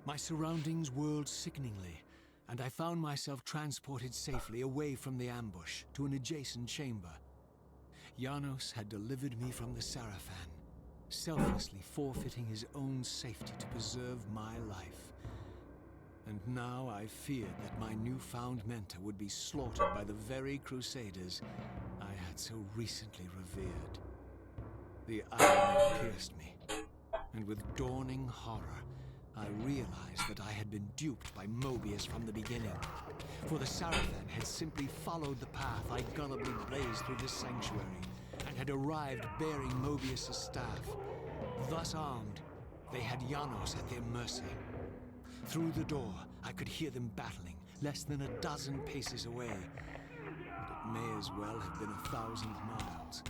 My surroundings whirled sickeningly, and I found myself transported safely away from the ambush to an adjacent chamber. Janos had delivered me from the Sarafan, selflessly forfeiting his own safety to preserve my life. And now I feared that my newfound mentor would be slaughtered by the very crusaders I had so recently revered. The irony pierced me, and with dawning horror, I realized that I had been duped by Mobius from the beginning. For the Sarafan had simply followed the path I gullibly blazed through this sanctuary, and had arrived bearing Mobius' staff. Thus armed, they had Janos at their mercy. Through the door, I could hear them battling, less than a dozen paces away. And it may as well have been 1,000 miles.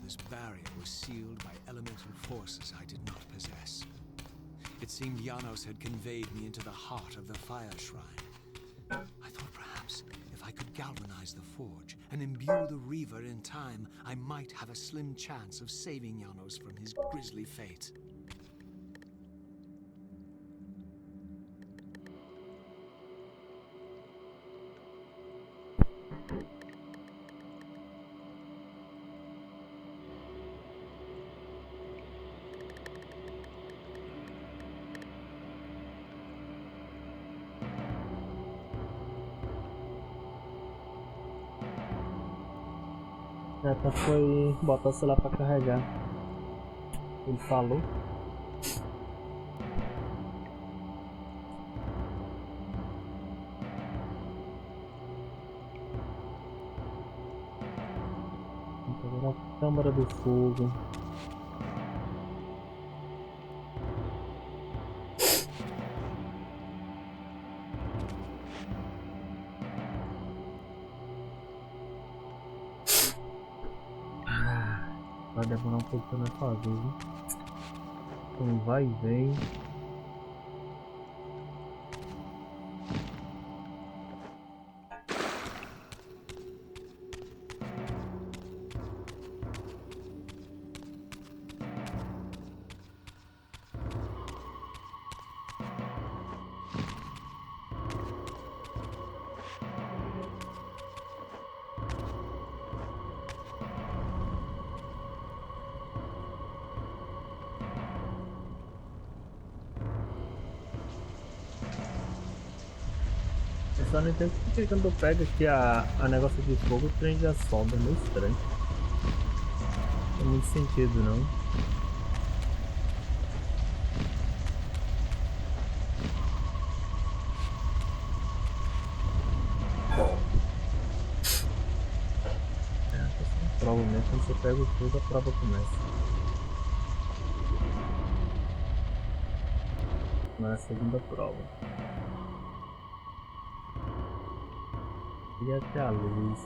This barrier was sealed by elemental forces I did not possess. It seemed Janos had conveyed me into the heart of the fire shrine. I thought perhaps if I could galvanize the forge and imbue the Reaver in time, I might have a slim chance of saving Janos from his grisly fate. Essa foi botar o celular pra carregar. Ele falou. Vamos pegar a câmara do fogo. Vai demorar um pouco pra nós fazer, viu? Então vai e vem. Eu só não entendo porque quando eu pego aqui a negócio de fogo, prende a solda, é meio estranho. Não tem muito sentido não. Prova mesmo, quando você pega o fogo, a prova começa. Na segunda prova. E até a luz.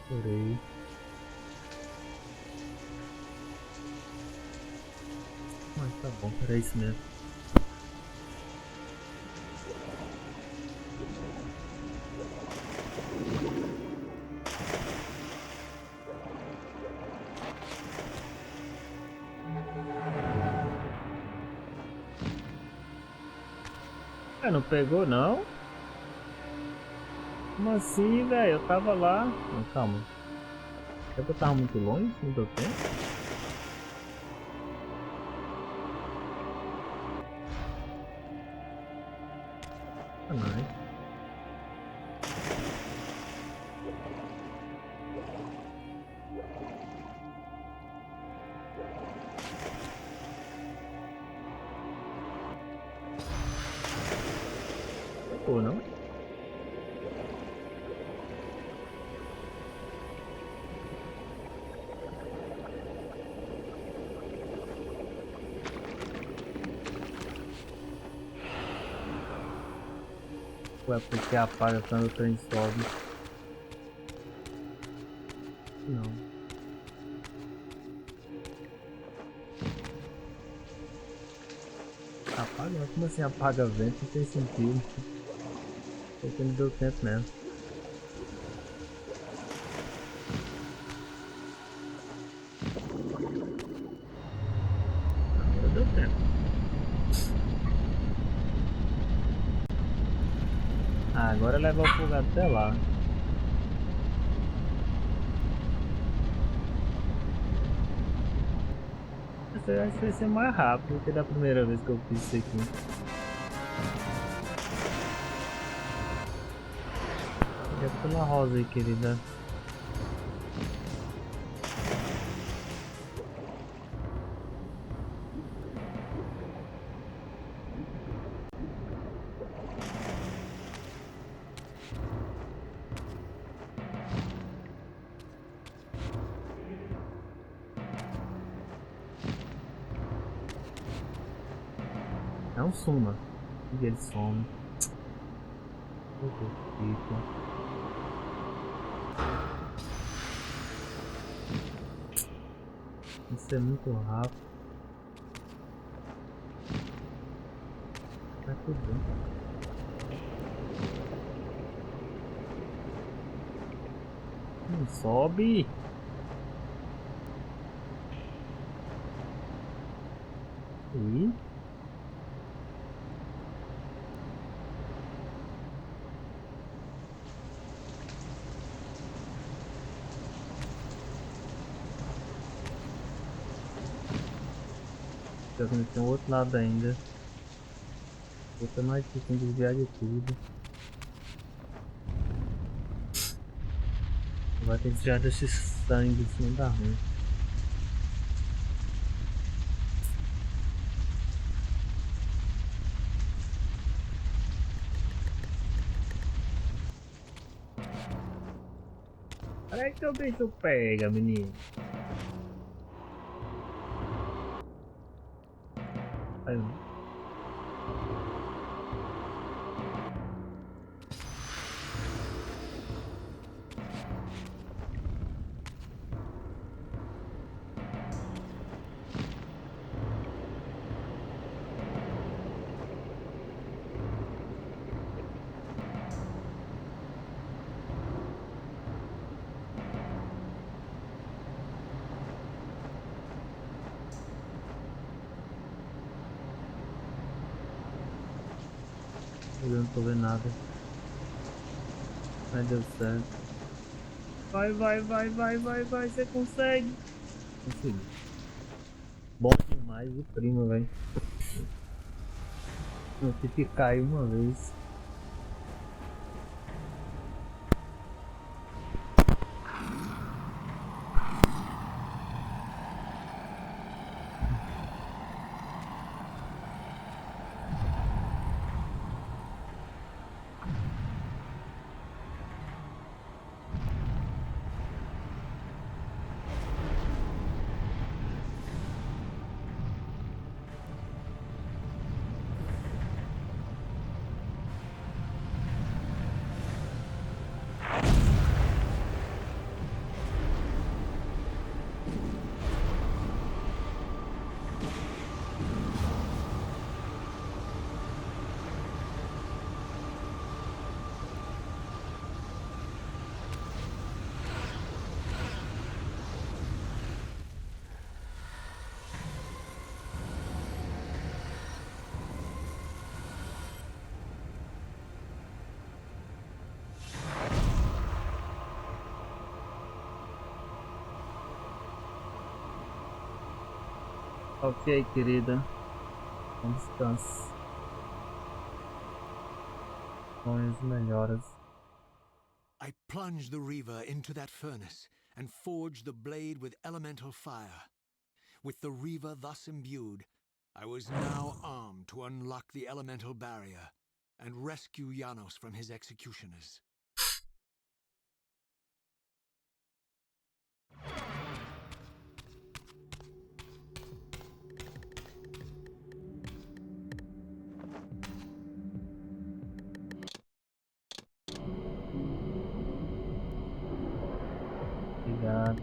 Peraí. Mas tá bom, era isso mesmo. Não pegou não? Como assim, velho? Eu tava lá. Não, calma. É que eu tava muito longe? Não deu tempo? Ah, não. Ou não? Ou é porque apaga quando o trem sobe? Não. Apaga? Como assim apaga vento? Não tem sentido. Porque não deu tempo mesmo. Agora deu tempo. Ah, agora leva o fogo até lá. Essa acho que vai ser mais rápido do que da primeira vez que eu fiz isso aqui. Olha pela rosa aí, querida. Não suma. E ele some. Isso é muito rápido. Tá tudo bem. Não sobe. E tem o outro lado ainda. Outra mais difícil de desviar de tudo. Vai ter que desviar desse sangue, senão dá ruim. Olha que o bicho pega, menino. Aí, eu não tô vendo nada. Ai, deu certo. Vai, vai, vai, vai, vai, vai, você consegue. Consegui. Bom demais o primo, velho. Eu tive que cair uma vez. Ok, querida. Vamos descansar. Sonhos melhoras. I plunged the Reaver into that furnace and forged the blade with elemental fire. With the Reaver thus imbued, I was now armed to unlock the elemental barrier. and rescue Janos from his executioners. Obrigado.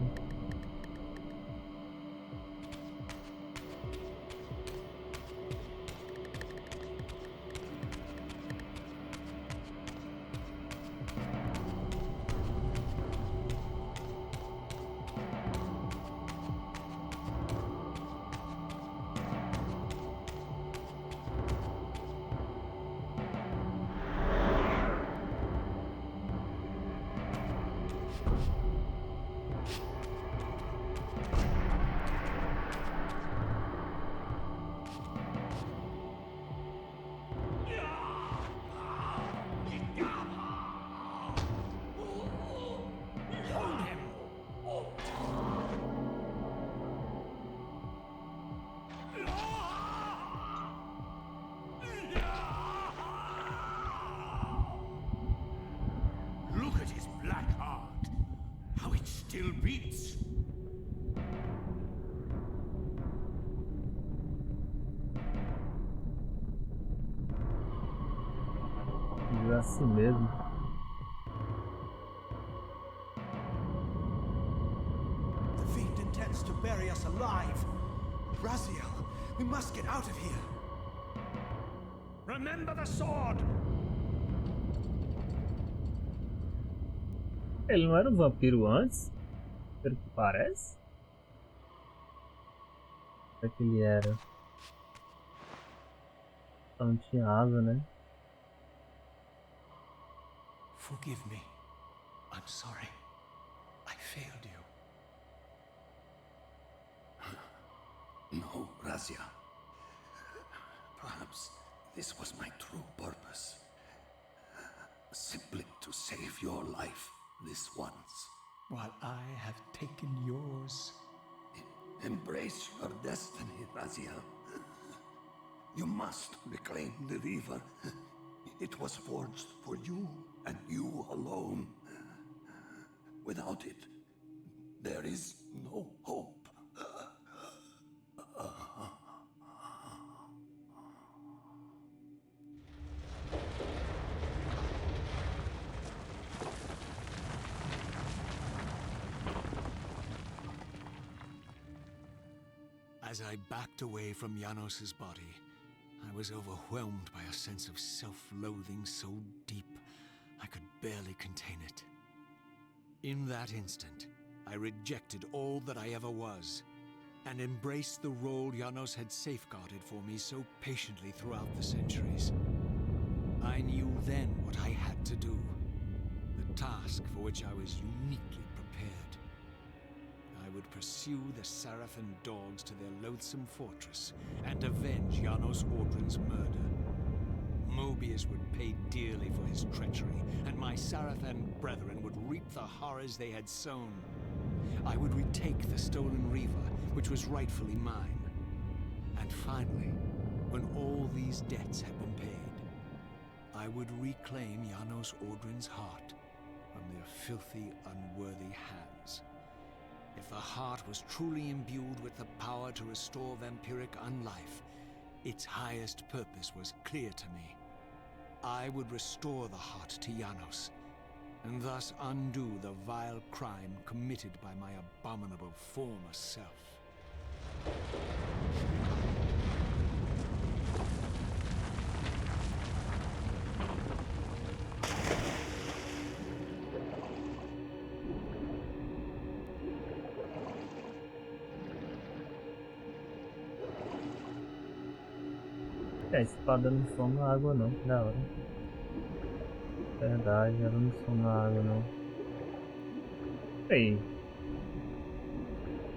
Look at his black heart. How it still beats. É assim mesmo. The fiend intends to bury us alive. Raziel, we must get out of here. Remember the sword. Ele não era um vampiro antes? Pelo que parece? Como é que ele era? Só não tinha asa, né? Forgive me. I'm sorry. I failed you. No, Razia. Perhaps this was my true purpose. Simply to save your life this once. While I have taken yours. Embrace your destiny, Razia. You must reclaim the Reaver. It was forged for you and you alone. Without it, there is no hope. As I backed away from Janos's body, I was overwhelmed by a sense of self-loathing so deep I could barely contain it. In that instant, I rejected all that I ever was, and embraced the role Janos had safeguarded for me so patiently throughout the centuries. I knew then what I had to do, the task for which I was uniquely prepared. I would pursue the Sarafan dogs to their loathsome fortress and avenge Janos Audrin's murder. Mobius would pay dearly for his treachery, and my Sarafan brethren would reap the horrors they had sown. I would retake the stolen Reaver, which was rightfully mine. And finally, when all these debts had been paid, I would reclaim Janos Audrin's heart from their filthy, unworthy hands. If the heart was truly imbued with the power to restore vampiric unlife, its highest purpose was clear to me. I would restore the heart to Janos, and thus undo the vile crime committed by my abominable former self. A espada não som na água não, que da hora. Verdade, ela não som na água não. Ei.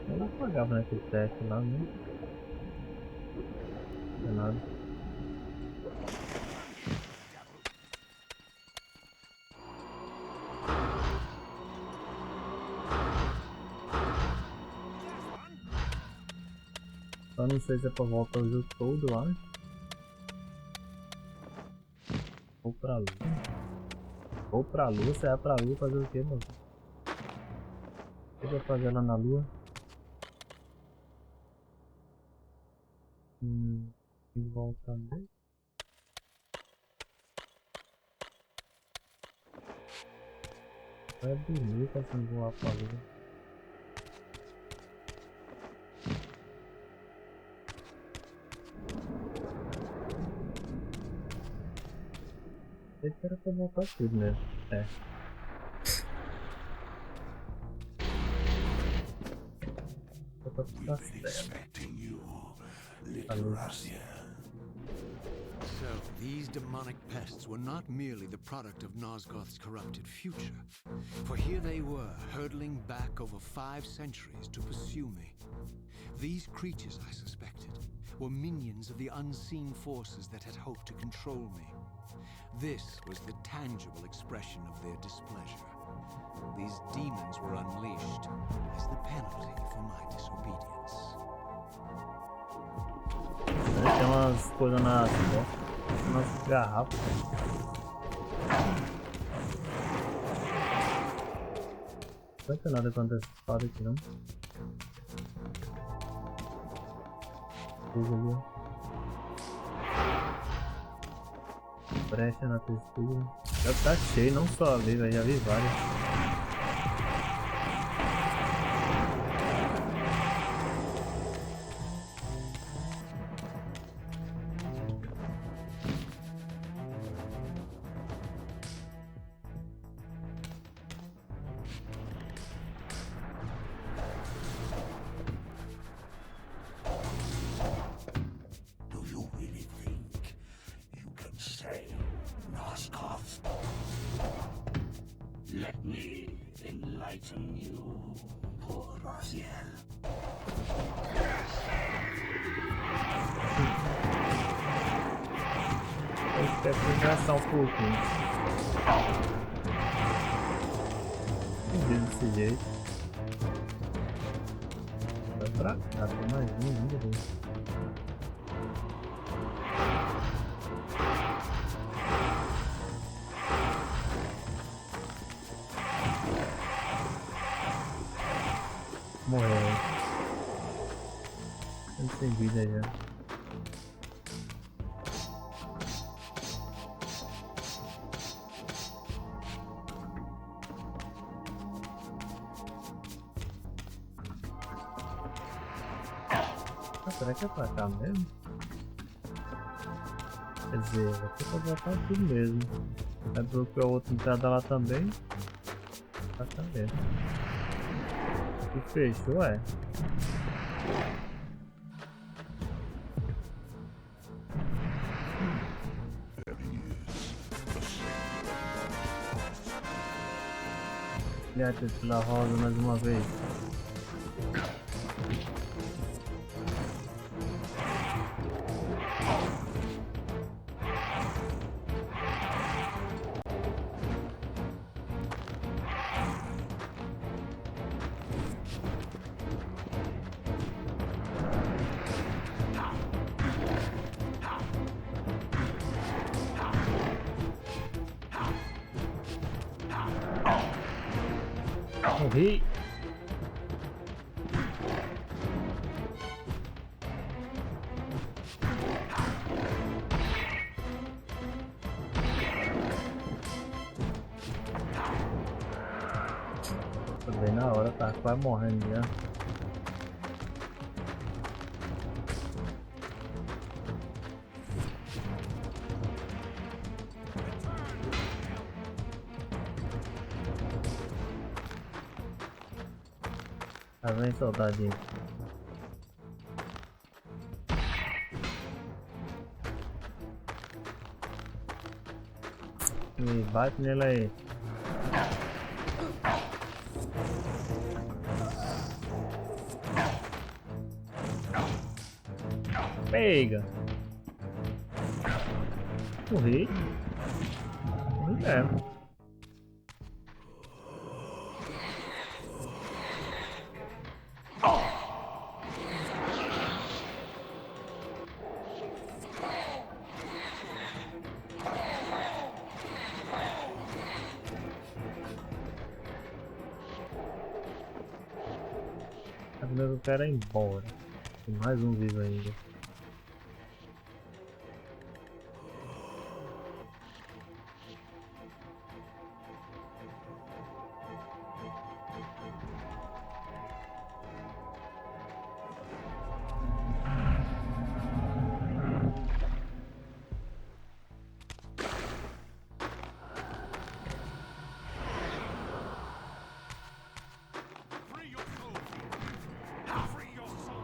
Eu não apagava naquele teste lá, né? Não é nada. Só não sei se é pra voltar o jogo todo lá. Vou pra lua. Vou pra lua, você vai pra lua fazer o que, mano? O que eu vou fazer lá na lua? Tem que voltar mesmo. Vai dormir pra você voar pra lua. Esse era pra voltar tudo mesmo. É. Só pra ficar certo. Expecting you, little Valeu. Raziel. So, these demonic pests were not merely the product of Nosgoth's corrupted future, for here they were, hurtling back over 5 centuries to pursue me. These creatures, I suspected, were minions of the unseen forces that had hoped to control me. This was the tangible expression of their displeasure. These demons were unleashed as the penalty for my disobedience. Tem umas coisas nas umas garrafas. Não vai ter nada contra essa espada aqui não. Coisa ali, ó. Brecha na textura. Já tá cheio, não só ali, já vi várias. Do you really think you can say Nosgoth? Let me enlighten you, poor Raziel. Eu espero que engraçar um pouquinho. Desse jeito. Vai pra cá, tem mais um ainda. Morreu. Tá sem vida já. Será que é pra cá mesmo? Quer dizer, vai ter pra voltar aqui mesmo. Vai bloquear a outra entrada lá também. Pra cá mesmo. Aqui fechou, é. Gata pela rosa mais uma vez. Morri. Tô bem na hora, tá quase morrendo já. Tá bem, soldadinho. E bate nele aí. Pega. Morri. Morri mesmo. Agora eu quero ir embora. Tem mais um vivo ainda. Free your soul! Free your soul!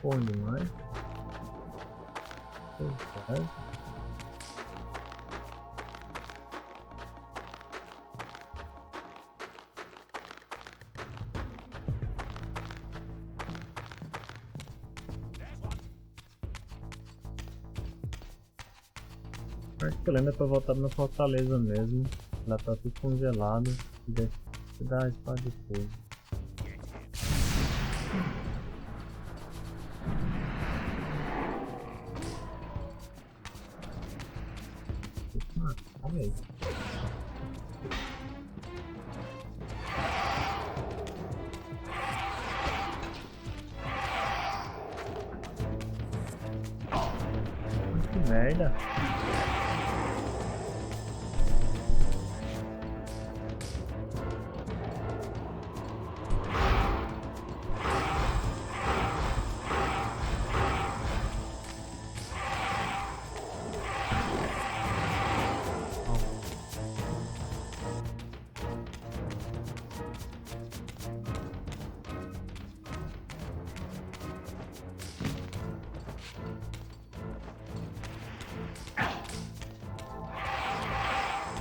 Bom demais. Verdade. Acho que eu lembro é pra voltar na fortaleza mesmo. Lá tá tudo congelado. E deixa eu dar a espada de fogo. Calma aí. Que merda.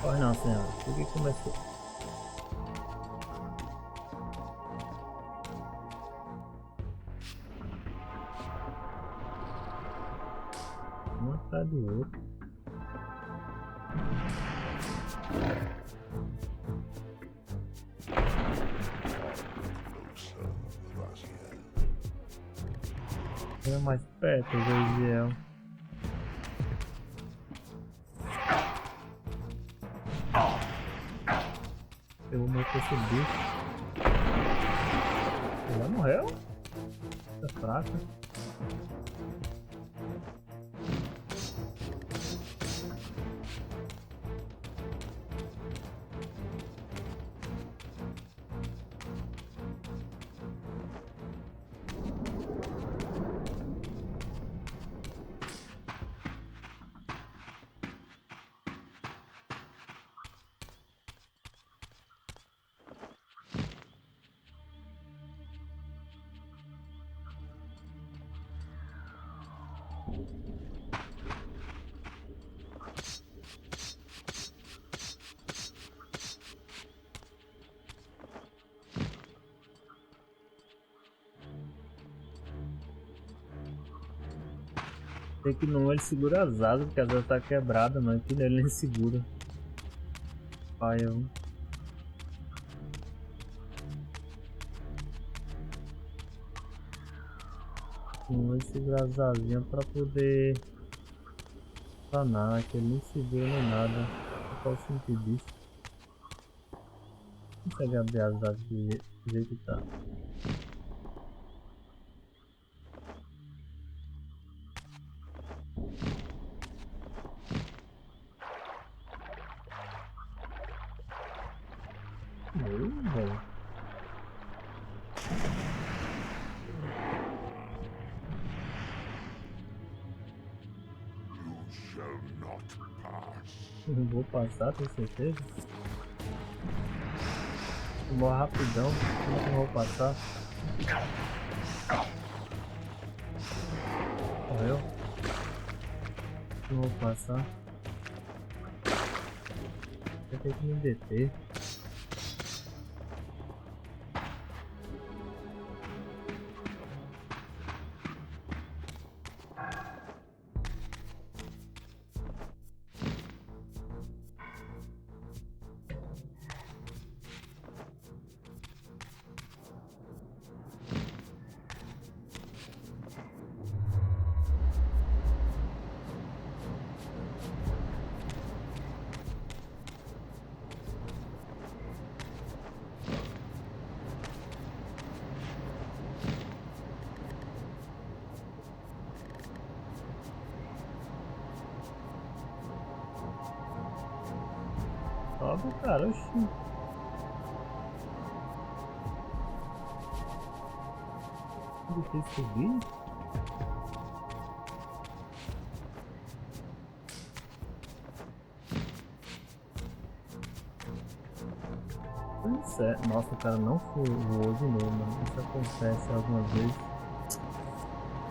Corre não, senhora. Por que começou? Um atrás do outro. É mais perto, Gaziel. Eu vou matar esse bicho. Ela morreu? Tá fraca. Tem que não ele segura as asas, porque as asas tá quebrada, mas aqui nele ele segura. Pai, eu. Não ele segura as asinhas pra poder sanar, que ele nem segura nem nada. Qual o sentido disso? Não consegue abrir as asas do jeito que tá. Velho. You shall not pass. Não vou passar, tenho certeza. Eu morro rapidão, como que eu vou passar? Morreu? Não vou passar. Vai ter que me deter. Sobe, cara, oxi. Deixa eu subir. Pois é. Nossa, o cara não voou de novo, mano. Isso acontece algumas vezes.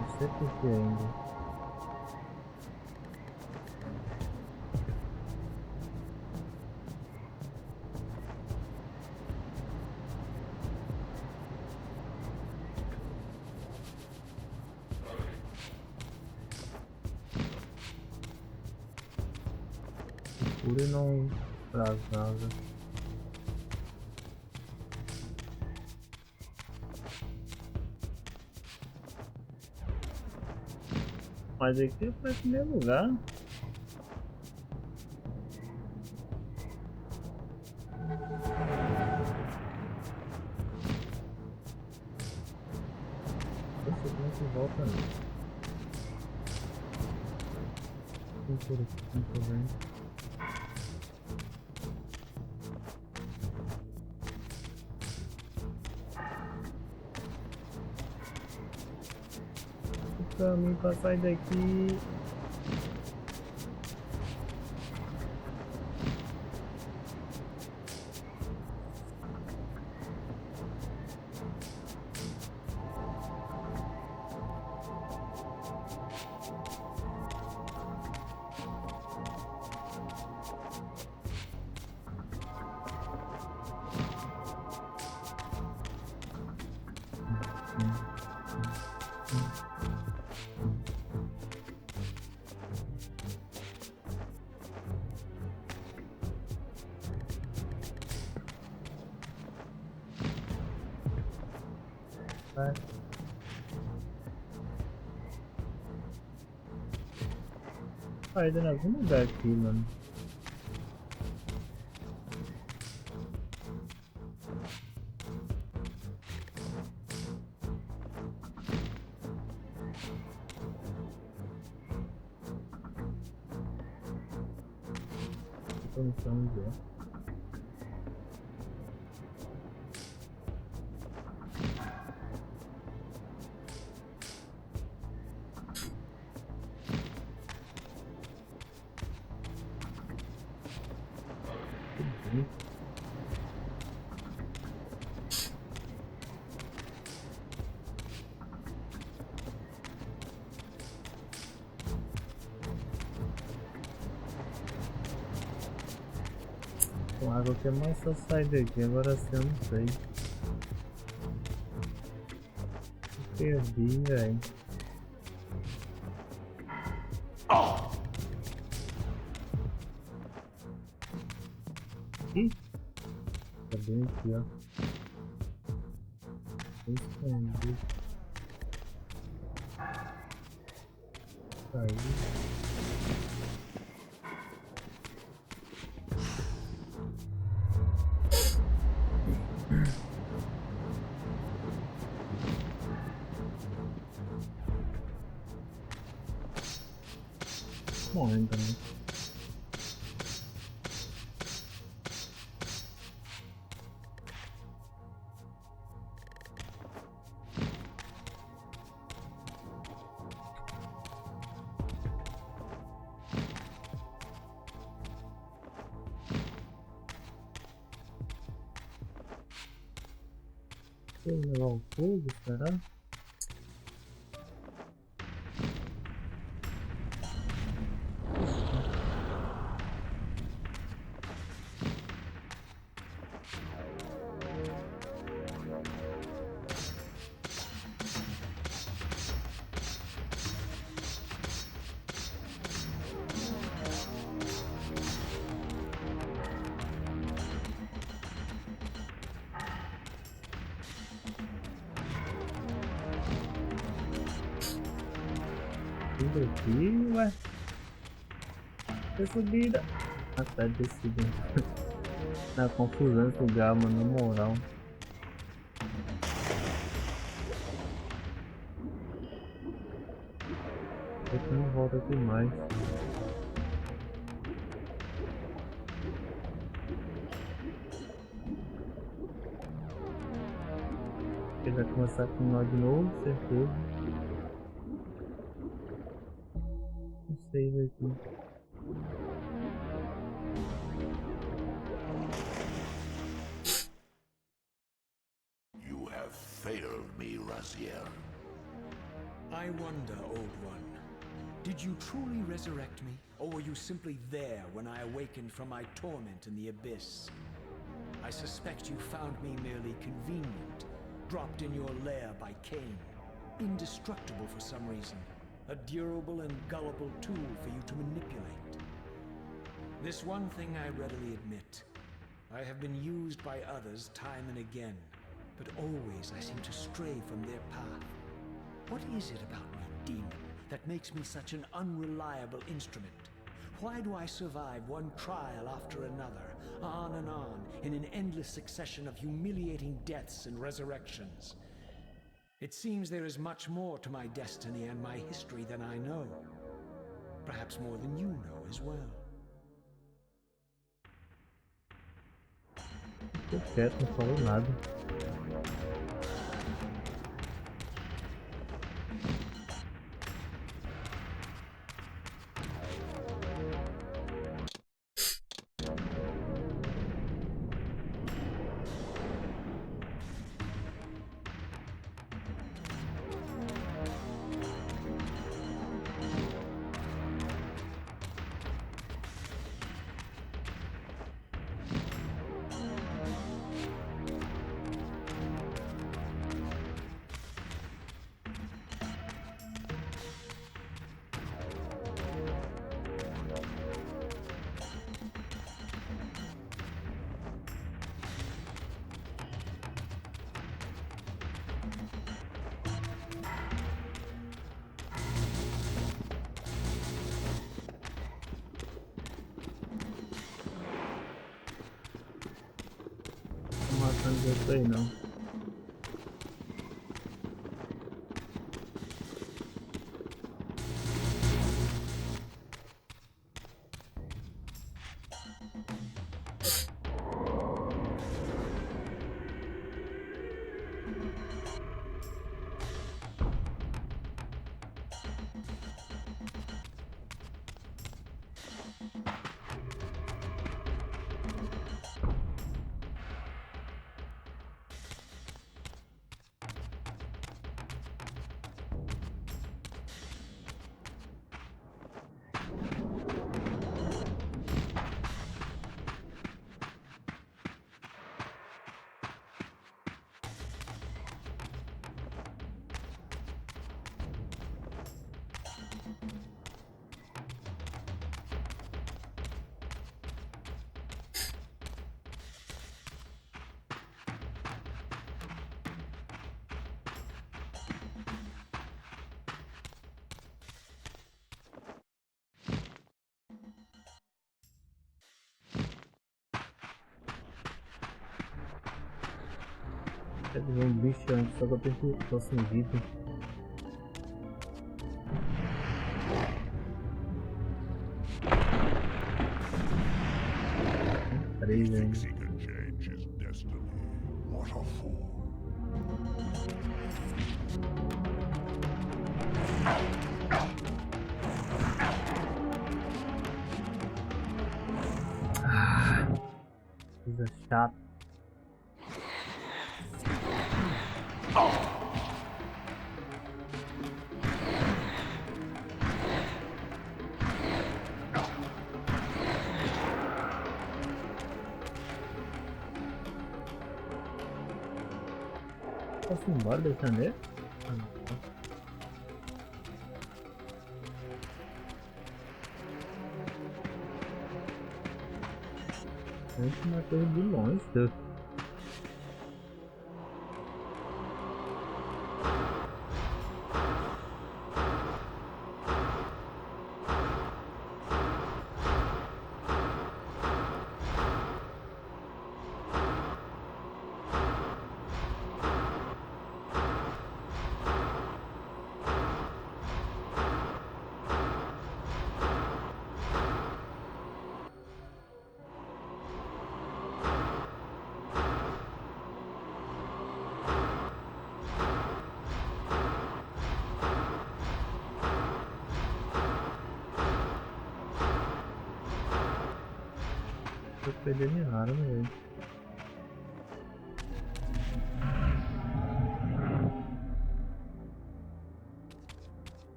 Não sei por que ainda. Procure não traz nada. Mas aqui foi o primeiro lugar. Não sei como é que volta não. Vou por aqui também. Pra mim pra sair daqui. Saída em algum lugar aqui, mano. Vamos ver. Com água que é mais só sair daqui, agora sim eu não sei. Perdi, velho. Ih! Tá bem aqui, ó. Escondi. Aí. Morrendo também. Vou levar o fogo, será? Tudo aqui, ué. Que subida. Ah, tá descida. Na confusão esse lugar, mano, na moral. Eu não volto aqui mais. Ele vai começar com nós de novo, certeza. Não sei aqui. You have failed me, Raziel. I wonder, Old One, did you truly resurrect me? Or were you simply there when I awakened from my torment in the abyss? I suspect you found me merely convenient, dropped in your lair by Kain, indestructible for some reason, a durable and gullible tool for you to manipulate. This one thing I readily admit. I have been used by others time and again, but always I seem to stray from their path. What is it about me, demon, that makes me such an unreliable instrument? Why do I survive one trial after another, on and on, in an endless succession of humiliating deaths and resurrections? It seems there is much more to my destiny and my history than I know. Perhaps more than you know as well. Tô quieto, não falou nada. Matando isso aí não. Teve um bicho antes, só que eu pensei que tô sem vida. Três ainda. He can change his destiny. What a fool. Coisa chata. Posso ir embora deixando ele? Ah, não. Gente, uma coisa de longe, Deus. tô perdendo errado, velho.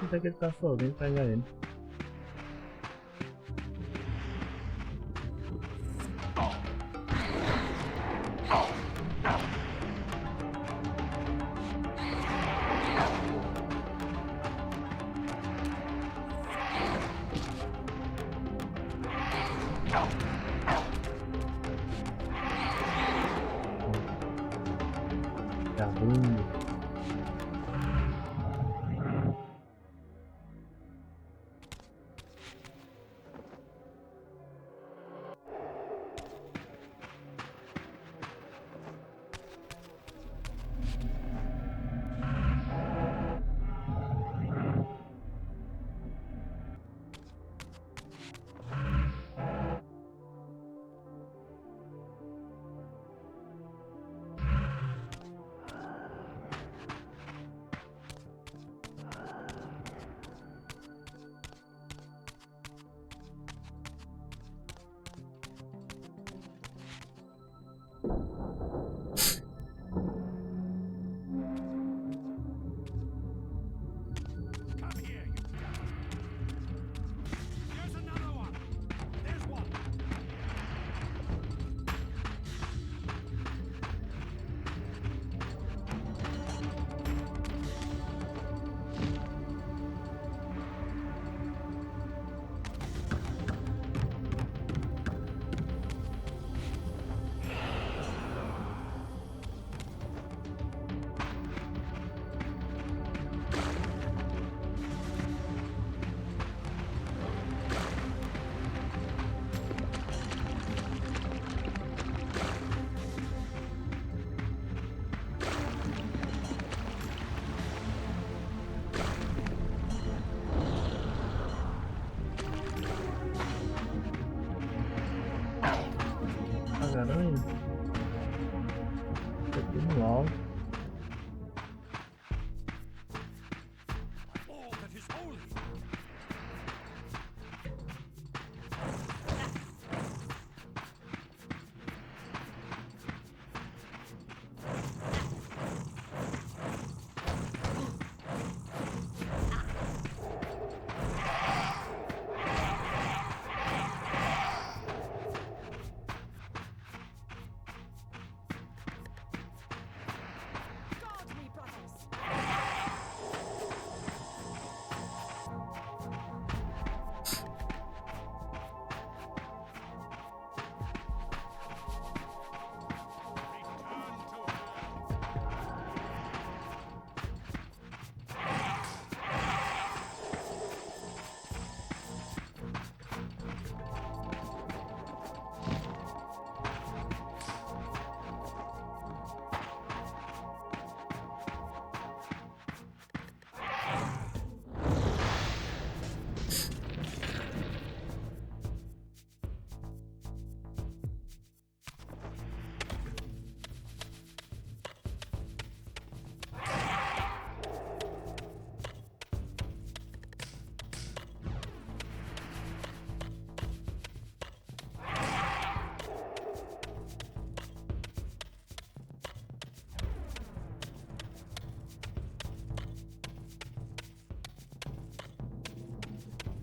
Onde é que ele tá só? Vem pegar ele. Tá ruim. Come here, you devil. There's another one. There's one. Aranha? Tá aqui no alto. All that is holy. Guard me, brothers. Return to her.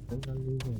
Pega ali, velho.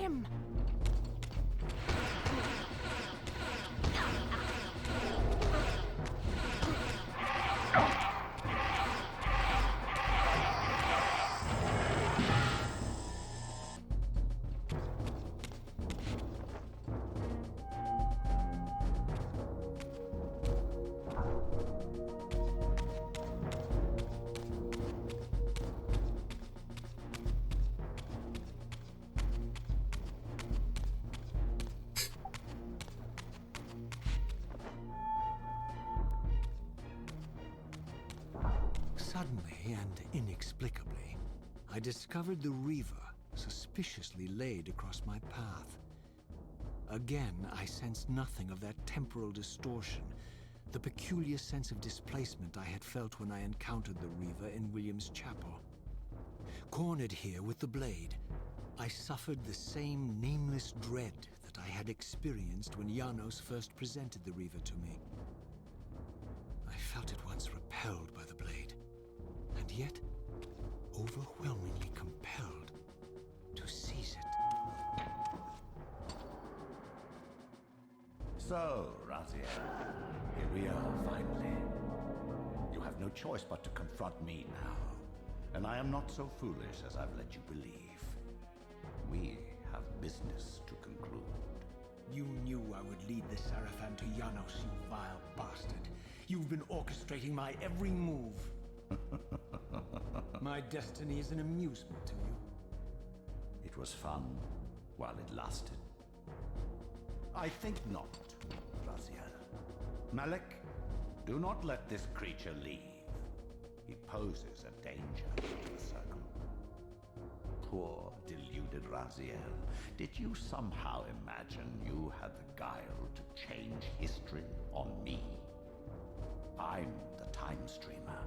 him! Suddenly and inexplicably, I discovered the Reaver suspiciously laid across my path. Again, I sensed nothing of that temporal distortion, the peculiar sense of displacement I had felt when I encountered the Reaver in William's chapel. Cornered here with the blade, I suffered the same nameless dread that I had experienced when Janos first presented the Reaver to me. I felt at once repelled by the blade, and yet overwhelmingly compelled to seize it. So, Raziel, here we are finally. You have no choice but to confront me now. And I am not so foolish as I've led you believe. We have business to conclude. You knew I would lead the Sarafan to Janos, you vile bastard. You've been orchestrating my every move. My destiny is an amusement to you. It was fun while it lasted. I think not, Raziel. Malik, do not let this creature leave. He poses a danger to the circle. Poor, deluded Raziel. Did you somehow imagine you had the guile to change history on me? I'm the time streamer.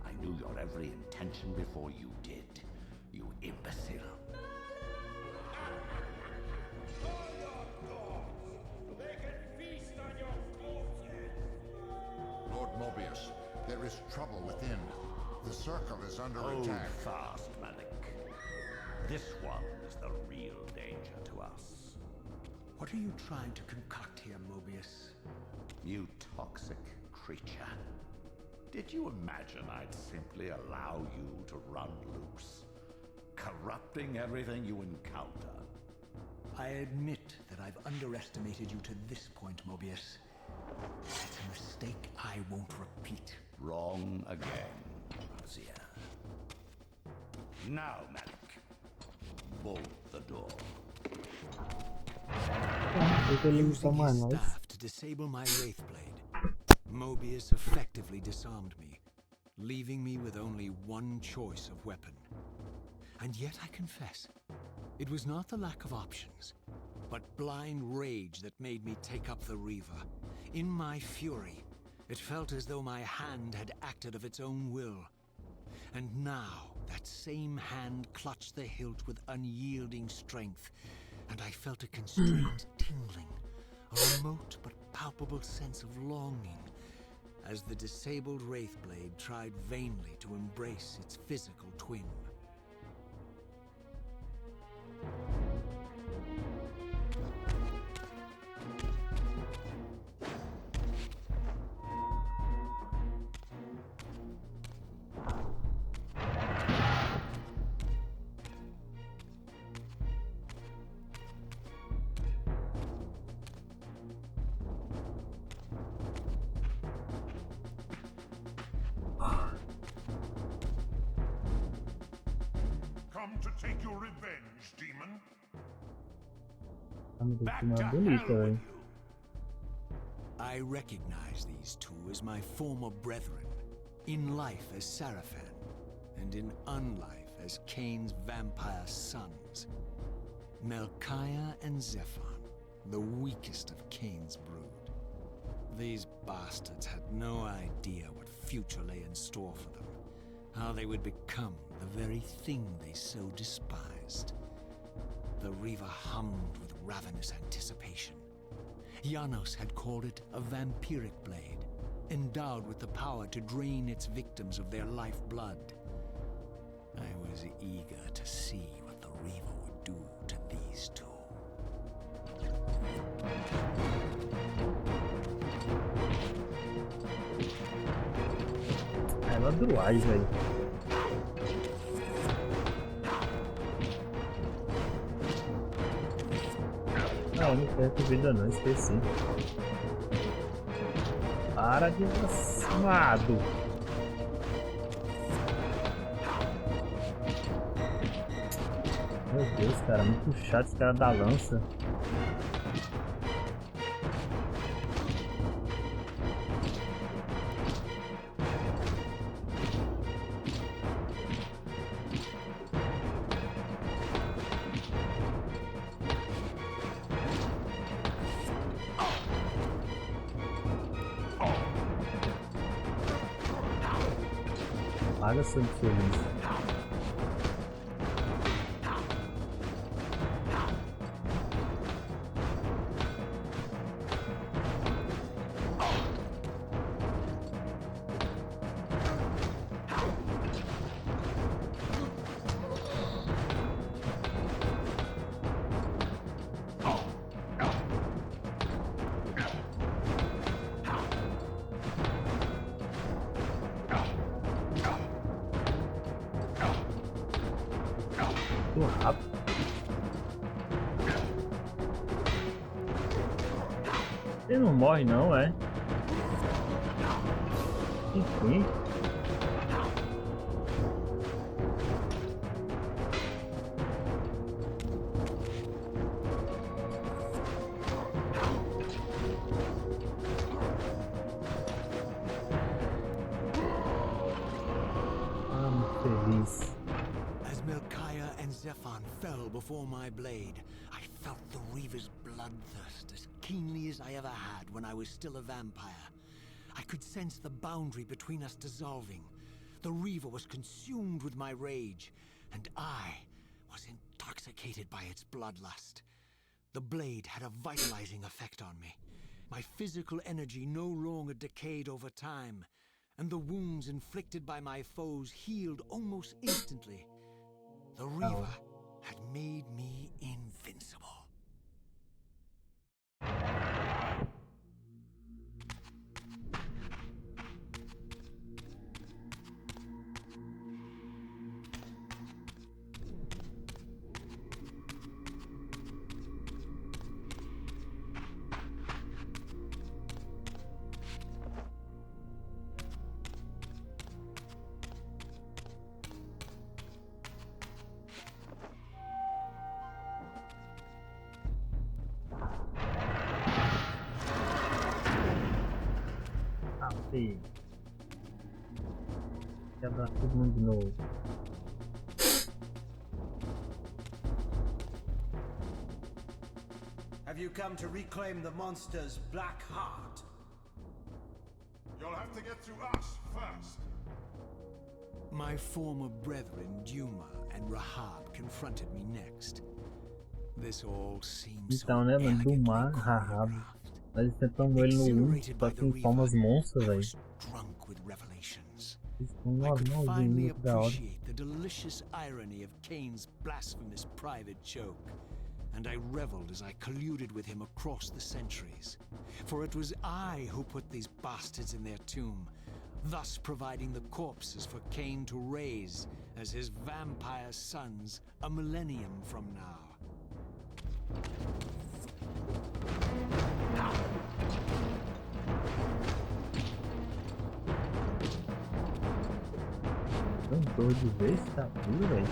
I knew your every intention before you did, you imbecile. Lord Mobius, there is trouble within. The circle is under Hold attack. fast, Malik. This one is the real danger to us. What are you trying to concoct here, Mobius? You toxic creature. Did you imagine I'd simply allow you to run loose, corrupting everything you encounter? I admit that I've underestimated you to this point, Mobius. It's a mistake I won't repeat. Wrong again, Raziel. Now, Malik, bolt the door. Using his staff to disable my Wraith Blade, Mobius effectively disarmed me, leaving me with only one choice of weapon. And yet I confess, it was not the lack of options, but blind rage that made me take up the Reaver. In my fury, it felt as though my hand had acted of its own will. And now, that same hand clutched the hilt with unyielding strength, and I felt a constrained tingling, a remote but palpable sense of longing, as the disabled Wraithblade tried vainly to embrace its physical twin. Come to take your revenge, demon. Back to hell with you! I recognize these two as my former brethren, in life as Sarafan, and in unlife as Kain's vampire sons. Melchiah and Zephon, the weakest of Kain's brood. These bastards had no idea what future lay in store for them, how they would become the very thing they so despised. The Reaver hummed with ravenous anticipation. Janos had called it a vampiric blade, endowed with the power to drain its victims of their lifeblood. I was eager to see what the Reaver would do to these two. Ela doai, velho. Não, não perco vida não, esqueci. Para de desgraçado. Meu Deus, cara, muito chato esse cara da lança. Paga seu feliz. Muito rápido. Ele não morre não, é? Enfim. Ah, muito feliz. As Melchiah and Zephon fell before my blade, I felt the Reaver's bloodthirst as keenly as I ever had when I was still a vampire. I could sense the boundary between us dissolving. The Reaver was consumed with my rage, and I was intoxicated by its bloodlust. The blade had a vitalizing effect on me. My physical energy no longer decayed over time, and the wounds inflicted by my foes healed almost instantly. The Reaver had made me invincible. Sim. Quebrar todo mundo de novo. Have you come to reclaim the monster's black heart? You'll have to get through us first. My former brethren, Duma and Rahab, confronted me next. This all seems Então, so né, mano? Do elegantly mar, Rahab. choreographed. Mas eles tentam ele no 1, Exhilarated só by que the em formas Reaver, monstras, I velho. was drunk with revelations. Eles estão I could normalzinho, finally muito da hora. appreciate the delicious irony of Kain's blasphemous private joke, and I reveled as I colluded with him across the centuries. For it was I who put these bastards in their tomb, thus providing the corpses for Kain to raise as his vampire sons a millennium from now. Cantor de vez, tá tudo, velho.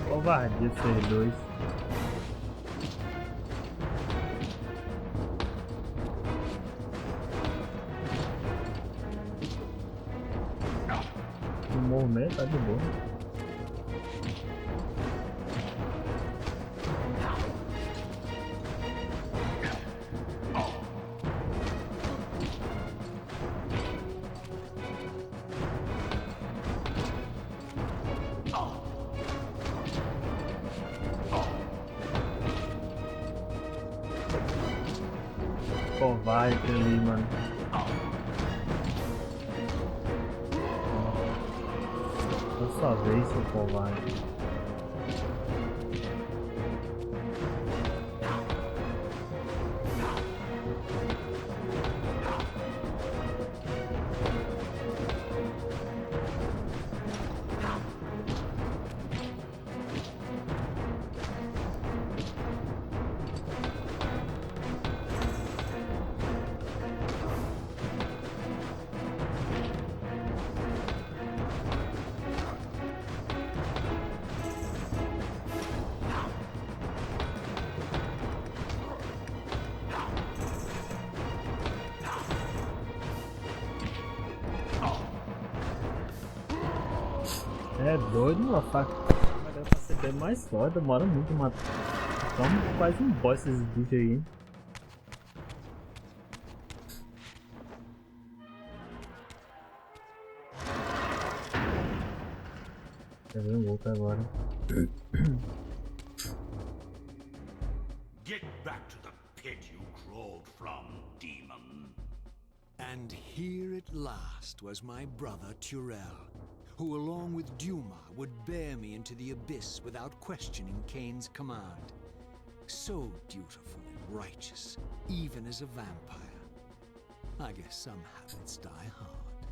Covardia vocês dois. O movimento tá de boa. covarde ali, mano. Da sua vez, seu covarde. É doido, mano. Mas pra ser bem mais forte, demora muito pra matar. Então faz um boss esses bichos aí. Quer ver um outro agora? Get back to the pit you crawled from, demon. And here at last was my brother Turel, who along with Duma would bear me into the abyss without questioning Kain's command. So dutiful and righteous, even as a vampire. I guess some habits die hard.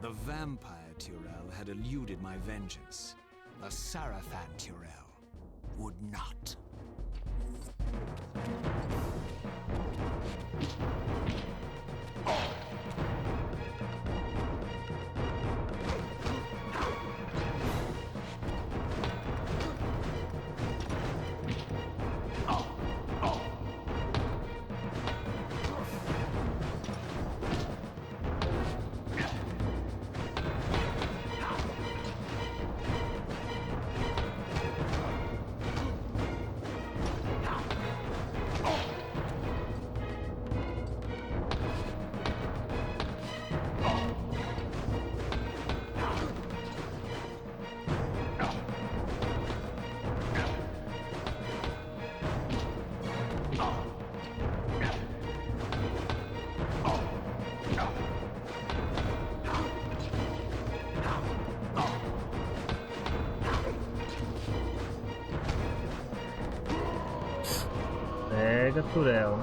The vampire Turel had eluded my vengeance. The Sarafan Turel would not. Pega, Turel.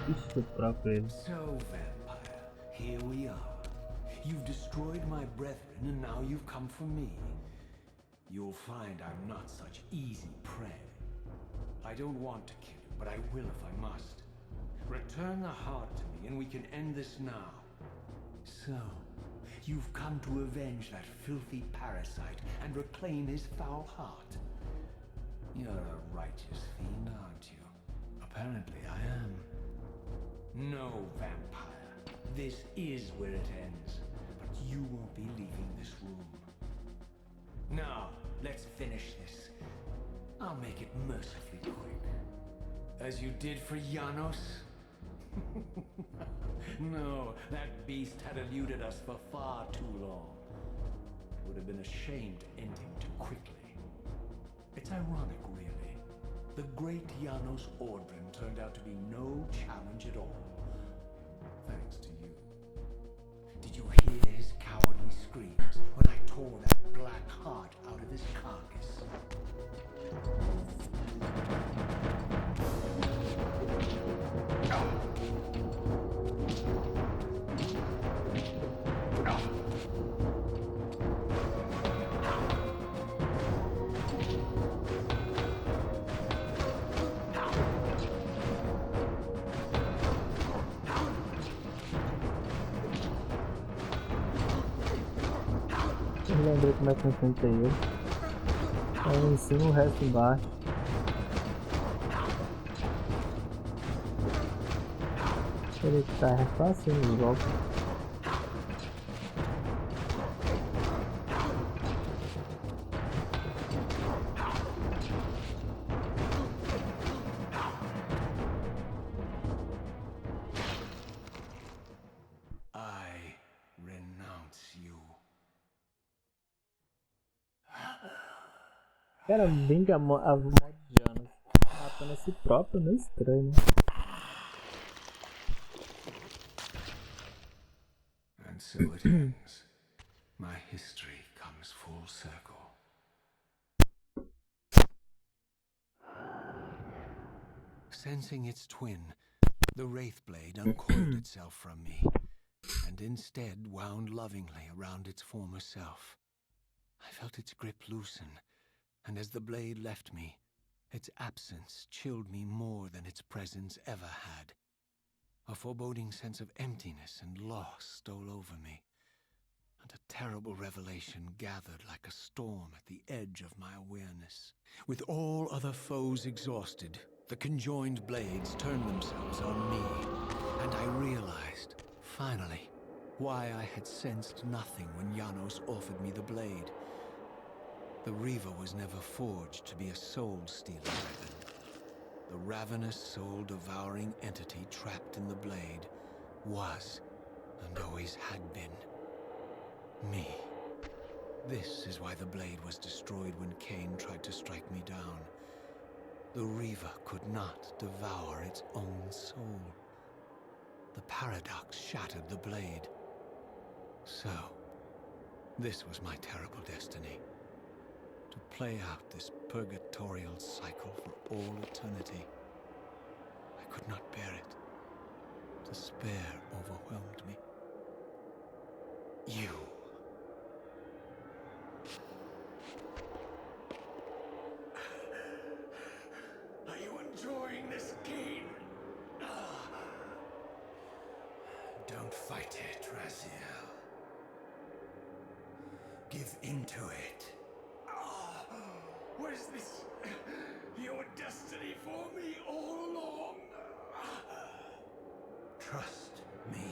Ixi, próprio ele. So, vampire, here we are. You've destroyed my brethren, and now you've come for me. You'll find I'm not such easy prey. I don't want to kill you, but I will if I must. Return the heart to me, and we can end this now. So, you've come to avenge that filthy parasite and reclaim his foul heart. You're a righteous fiend, aren't you? Apparently I am. No, vampire. This is where it ends. But you won't be leaving this room. Now, let's finish this. I'll make it mercifully quick. As you did for Janos? No, that beast had eluded us for far too long. It would have been a shame to end him too quickly. It's ironic, really. The great Janos Ordrin turned out to be no challenge at all. Thanks to you. Did you hear his cowardly screams when I tore that black heart out of his carcass? Eu lembrei como é que eu enfrentei ele. Aí em cima o resto embaixo. Ele tá fácil nos golpes. I renounce you. Cara, vinga a mod de anos. Matando a si próprio, meio estranho. And so it ends. My history comes full circle. Sensing its twin, the Wraithblade uncoiled itself from me, and instead wound lovingly around its former self. I felt its grip loosen, and as the blade left me, its absence chilled me more than its presence ever had. A foreboding sense of emptiness and loss stole over me, and a terrible revelation gathered like a storm at the edge of my awareness. With all other foes exhausted, the conjoined blades turned themselves on me, and I realized, finally, why I had sensed nothing when Janos offered me the blade. The Reaver was never forged to be a soul-stealing weapon. The ravenous, soul-devouring entity trapped in the blade was, and always had been, me. This is why the blade was destroyed when Kain tried to strike me down. The Reaver could not devour its own soul. The paradox shattered the blade. So, this was my terrible destiny. To play out this purgatorial cycle for all eternity. I could not bear it. Despair overwhelmed me. You. Are you enjoying this game? Don't fight it, Raziel. Give into it. Was this your destiny for me all along? Trust me.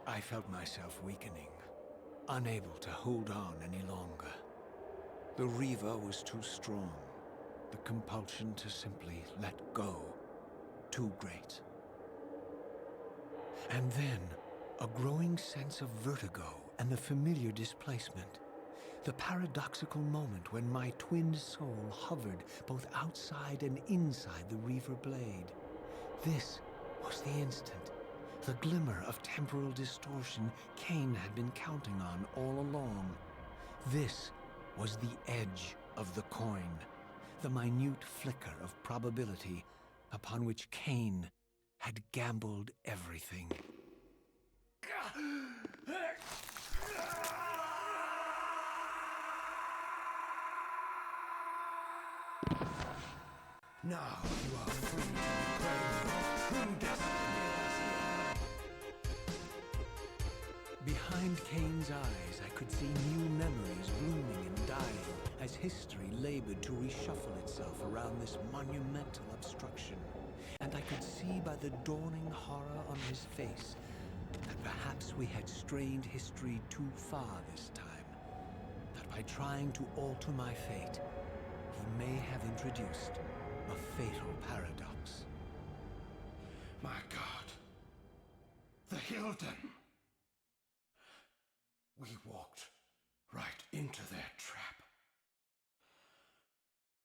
I felt myself weakening, unable to hold on any longer. The Reaver was too strong. The compulsion to simply let go, too great. And then, a growing sense of vertigo and the familiar displacement. The paradoxical moment when my twinned soul hovered both outside and inside the Reaver blade. This was the instant, the glimmer of temporal distortion Kain had been counting on all along. This was the edge of the coin, the minute flicker of probability upon which Kain had gambled everything. Now you are free to claim your true destiny. Behind Kain's eyes, I could see new memories blooming and dying as history labored to reshuffle itself around this monumental obstruction. And I could see by the dawning horror on his face that perhaps we had strained history too far this time. That by trying to alter my fate, he may have introduced a fatal paradox. My God. The Hilden. We walked right into their trap.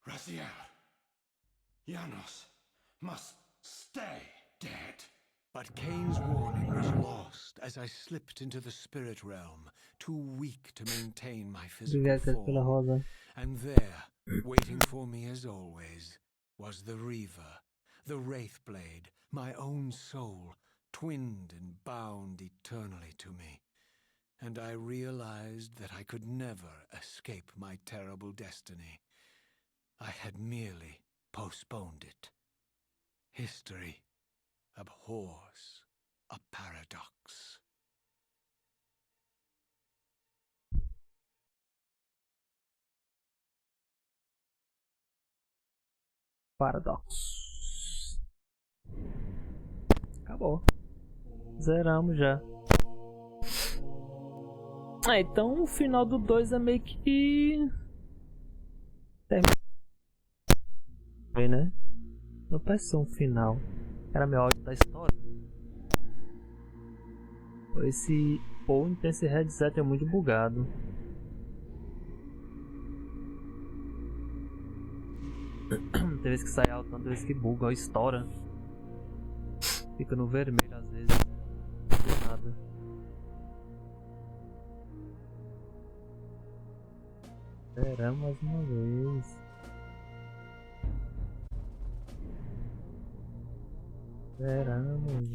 Raziel, Janos must stay dead. But Kain's warning was lost as I slipped into the spirit realm, too weak to maintain my physical Obrigado pela form. rosa. And there, waiting for me as always, was the Reaver, the Wraithblade, my own soul, twinned and bound eternally to me. And I realized that I could never escape my terrible destiny. I had merely postponed it. History abhors a paradox. Paradox. Acabou. Zeramos já. Então o final do 2 é meio que... né? Não parece ser um final. Era meu áudio da história. Esse headset é muito bugado. Tem vezes que sai alto, tem vezes que buga ou estoura. Fica no vermelho às vezes. Não tem nada. Esperamos mais uma vez. Esperamos.